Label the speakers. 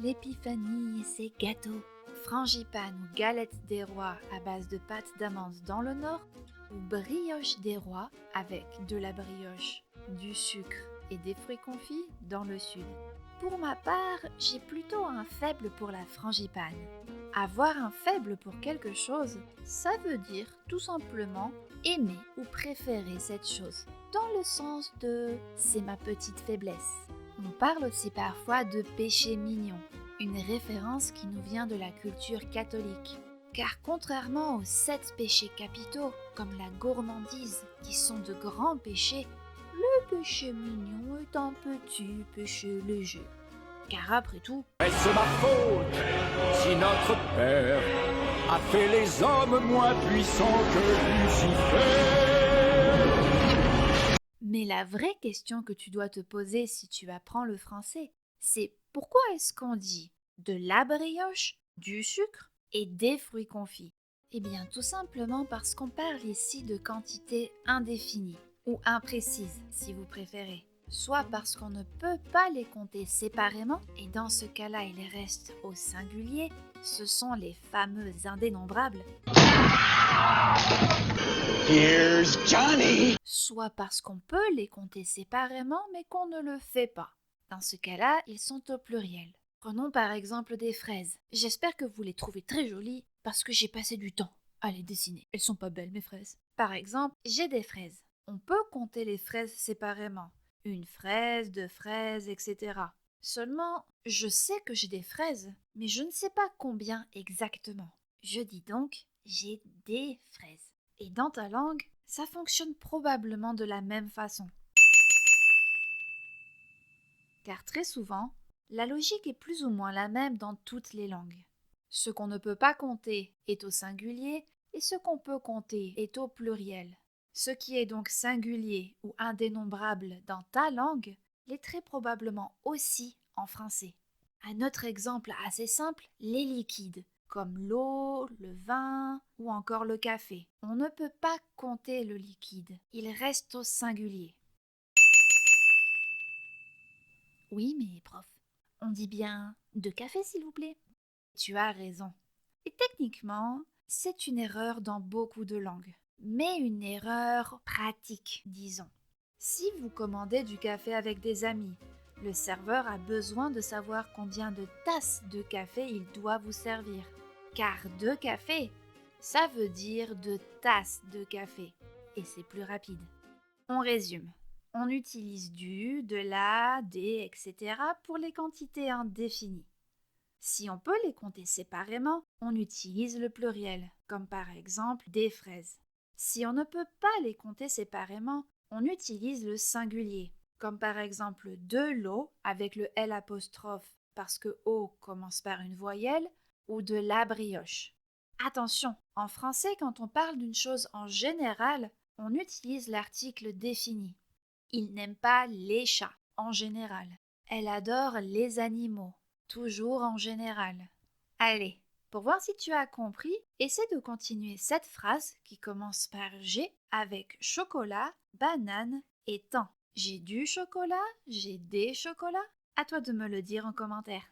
Speaker 1: l'épiphanie et ses gâteaux. Frangipane ou galette des rois à base de pâte d'amande dans le nord, ou brioche des rois avec de la brioche, du sucre et des fruits confits dans le sud. Pour ma part, j'ai plutôt un faible pour la frangipane. Avoir un faible pour quelque chose, ça veut dire tout simplement aimer ou préférer cette chose, dans le sens de c'est ma petite faiblesse. On parle aussi parfois de péché mignon, une référence qui nous vient de la culture catholique. Car contrairement aux 7 péchés capitaux, comme la gourmandise, qui sont de grands péchés, le péché mignon est un petit péché léger. Car après tout,
Speaker 2: Est-ce ma faute si notre Père a fait les hommes moins puissants que Lucifer?
Speaker 1: mais la vraie question que tu dois te poser si tu apprends le français, c'est pourquoi est-ce qu'on dit de la brioche, du sucre et des fruits confits? Eh bien, tout simplement parce qu'on parle ici de quantités indéfinies ou imprécises, si vous préférez. Soit parce qu'on ne peut pas les compter séparément, et dans ce cas-là, ils restent au singulier, ce sont les fameux indénombrables.
Speaker 2: Here's Johnny!
Speaker 1: Soit parce qu'on peut les compter séparément, mais qu'on ne le fait pas. Dans ce cas-là, ils sont au pluriel. Prenons par exemple des fraises. J'espère que vous les trouvez très jolies parce que j'ai passé du temps à les dessiner. Elles sont pas belles mes fraises. Par exemple, j'ai des fraises. On peut compter les fraises séparément. Une fraise, deux fraises, etc. Seulement, je sais que j'ai des fraises, mais je ne sais pas combien exactement. Je dis donc, j'ai des fraises. Et dans ta langue, ça fonctionne probablement de la même façon. Car très souvent, la logique est plus ou moins la même dans toutes les langues. Ce qu'on ne peut pas compter est au singulier et ce qu'on peut compter est au pluriel. Ce qui est donc singulier ou indénombrable dans ta langue l'est très probablement aussi en français. Un autre exemple assez simple, les liquides, comme l'eau, le vin ou encore le café. On ne peut pas compter le liquide, il reste au singulier. Oui, mais prof, on dit bien de café s'il vous plaît. Tu as raison. Et techniquement, c'est une erreur dans beaucoup de langues, mais une erreur pratique, disons. Si vous commandez du café avec des amis, le serveur a besoin de savoir combien de tasses de café il doit vous servir. Car 2 cafés, ça veut dire 2 tasses de café, et c'est plus rapide. On résume. On utilise du, de la, des, etc. pour les quantités indéfinies. Si on peut les compter séparément, on utilise le pluriel, comme par exemple des fraises. Si on ne peut pas les compter séparément, on utilise le singulier, comme par exemple de l'eau avec le L apostrophe parce que eau commence par une voyelle, ou de la brioche. Attention, en français, quand on parle d'une chose en général, on utilise l'article défini. Il n'aime pas les chats, en général. Elle adore les animaux, toujours en général. Allez, pour voir si tu as compris, essaie de continuer cette phrase qui commence par G avec chocolat, banane et thym. J'ai du chocolat, j'ai des chocolats. À toi de me le dire en commentaire.